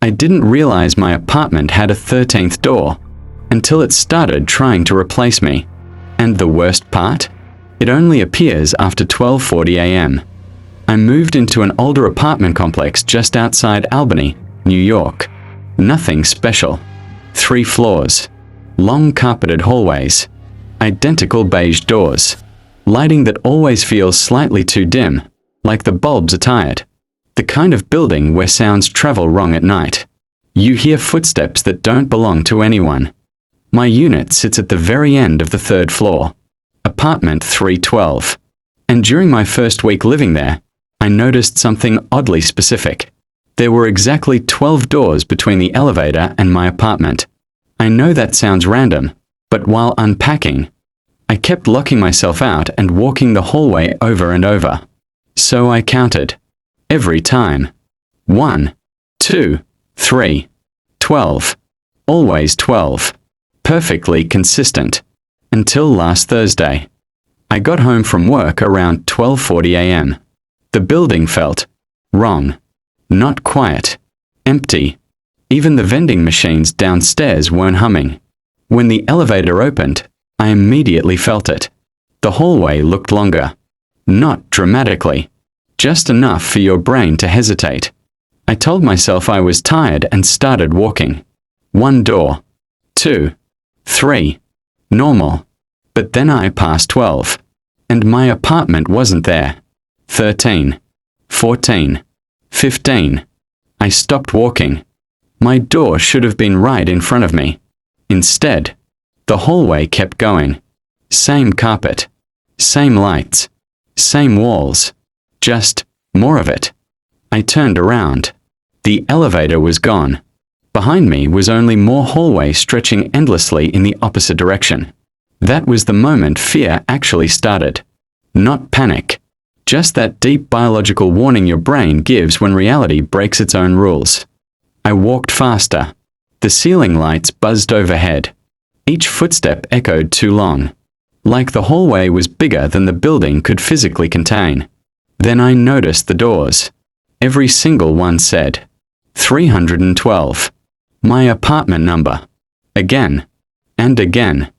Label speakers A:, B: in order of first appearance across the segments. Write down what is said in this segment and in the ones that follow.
A: I didn't realize my apartment had a 13th door until it started trying to replace me. And the worst part? It only appears after 12:40 a.m. I moved into an older apartment complex just outside Albany, New York. Nothing special. 3 floors. Long carpeted hallways. Identical beige doors. Lighting that always feels slightly too dim, like the bulbs are tired. The kind of building where sounds travel wrong at night. You hear footsteps that don't belong to anyone. My unit sits at the very end of the 3rd floor. Apartment 312. And during my first week living there, I noticed something oddly specific. There were exactly 12 doors between the elevator and my apartment. I know that sounds random, but while unpacking, I kept locking myself out and walking the hallway over and over. So I counted. Every time. 1, 2, 3, 12. Always 12. Perfectly consistent. Until last Thursday. I got home from work around 12:40 a.m. The building felt wrong. Not quiet. Empty. Even the vending machines downstairs weren't humming. When the elevator opened, I immediately felt it. The hallway looked longer. Not dramatically. Just enough for your brain to hesitate. I told myself I was tired and started walking. 1 door. 2. 3. Normal. But then I passed 12. And my apartment wasn't there. 13. 14. 15. I stopped walking. My door should have been right in front of me. Instead, the hallway kept going. Same carpet. Same lights. Same walls. Just more of it. I turned around. The elevator was gone. Behind me was only more hallway stretching endlessly in the opposite direction. That was the moment fear actually started. Not panic. Just that deep biological warning your brain gives when reality breaks its own rules. I walked faster. The ceiling lights buzzed overhead. Each footstep echoed too long. Like the hallway was bigger than the building could physically contain. Then I noticed the doors. Every single one said 312. My apartment number. Again. And again.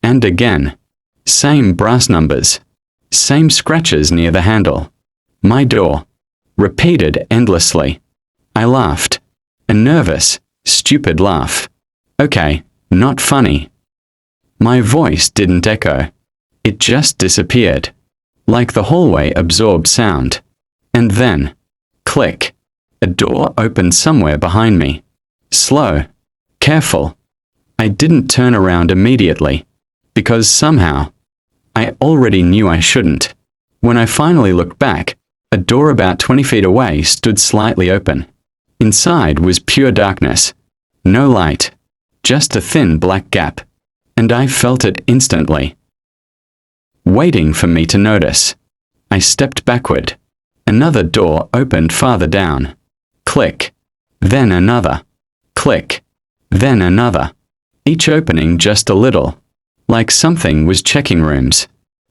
A: And again. Same brass numbers. Same scratches near the handle. My door. Repeated endlessly. I laughed. A nervous, stupid laugh. Okay, not funny. My voice didn't echo. It just disappeared. Like the hallway absorbed sound. And then, click. A door opened somewhere behind me. Slow. Careful. I didn't turn around immediately. Because somehow, I already knew I shouldn't. When I finally looked back, a door about 20 feet away stood slightly open. Inside was pure darkness. No light. Just a thin black gap. And I felt it instantly. Waiting for me to notice. I stepped backward. Another door opened farther down. Click. Then another. Click. Then another. Each opening just a little. Like something was checking rooms.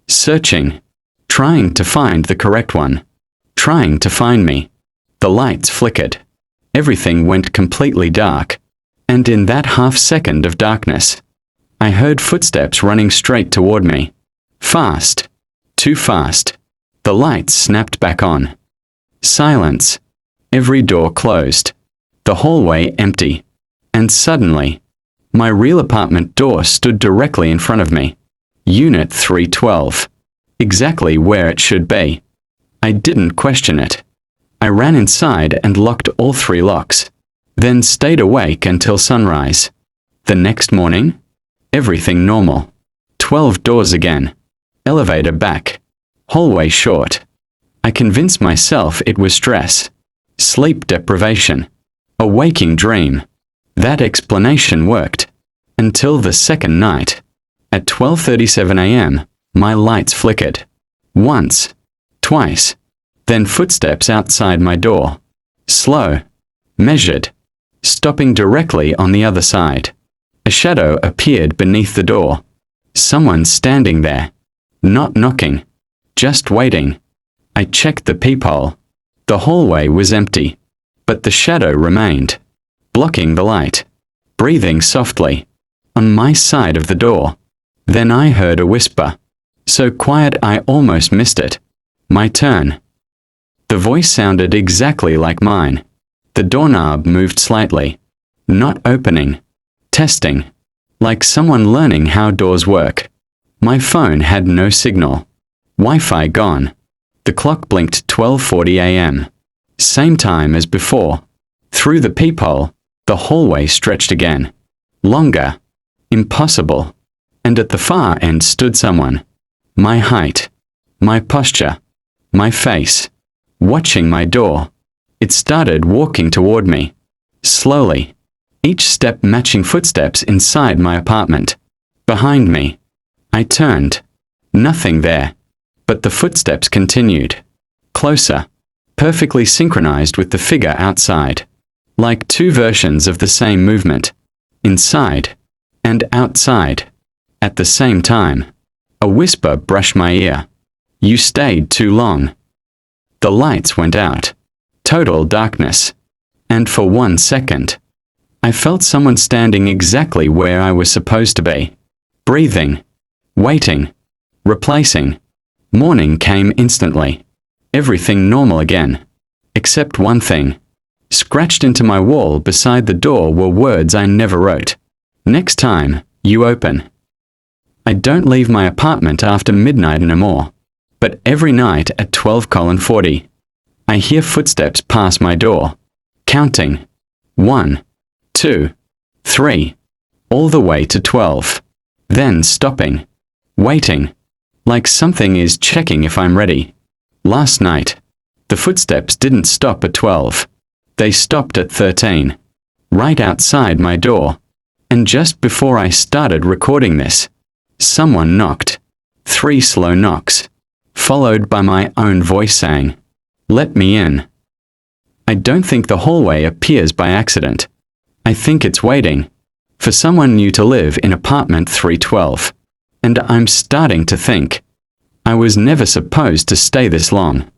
A: Searching. Trying to find the correct one. Trying to find me. The lights flickered. Everything went completely dark. And in that half-second of darkness, I heard footsteps running straight toward me. Fast. Too fast. The lights snapped back on. Silence. Every door closed. The hallway empty. And suddenly, my real apartment door stood directly in front of me. Unit 312. Exactly where it should be. I didn't question it. I ran inside and locked all 3 locks. Then stayed awake until sunrise. The next morning, everything normal. 12 doors again. Elevator back. Hallway short. I convinced myself it was stress. Sleep deprivation. A waking dream. That explanation worked. Until the second night. At 12:37 a.m., my lights flickered. Once. Twice. Then footsteps outside my door. Slow. Measured. Stopping directly on the other side. A shadow appeared beneath the door. Someone standing there. Not knocking. Just waiting. I checked the peephole. The hallway was empty. But the shadow remained. blocking the light, breathing softly, on my side of the door. Then I heard a whisper, so quiet I almost missed it. My turn. The voice sounded exactly like mine. The doorknob moved slightly. Not opening. Testing. Like someone learning how doors work. My phone had no signal. Wi-Fi gone. The clock blinked 12:40 a.m. Same time as before. Through the peephole, the hallway stretched again. Longer. Impossible. And at the far end stood someone. My height. My posture. My face. Watching my door. It started walking toward me. Slowly. Each step matching footsteps inside my apartment. Behind me. I turned. Nothing there. But the footsteps continued. Closer. Perfectly synchronized with the figure outside. Like two versions of the same movement. Inside. And outside. At the same time. A whisper brushed my ear. You stayed too long. The lights went out. Total darkness. And for 1 second, I felt someone standing exactly where I was supposed to be. Breathing. Waiting. Replacing. Morning came instantly. Everything normal again. Except one thing. Scratched into my wall beside the door were words I never wrote. Next time, you open. I don't leave my apartment after midnight anymore. But every night at 12:40, I hear footsteps pass my door. Counting. 1, 2, 3. All the way to 12. Then stopping. Waiting. Like something is checking if I'm ready. Last night, the footsteps didn't stop at 12. They stopped at 13. Right outside my door. And just before I started recording this, someone knocked. 3 slow knocks. Followed by my own voice saying, "Let me in." I don't think the hallway appears by accident. I think it's waiting for someone new to live in apartment 312. And I'm starting to think I was never supposed to stay this long.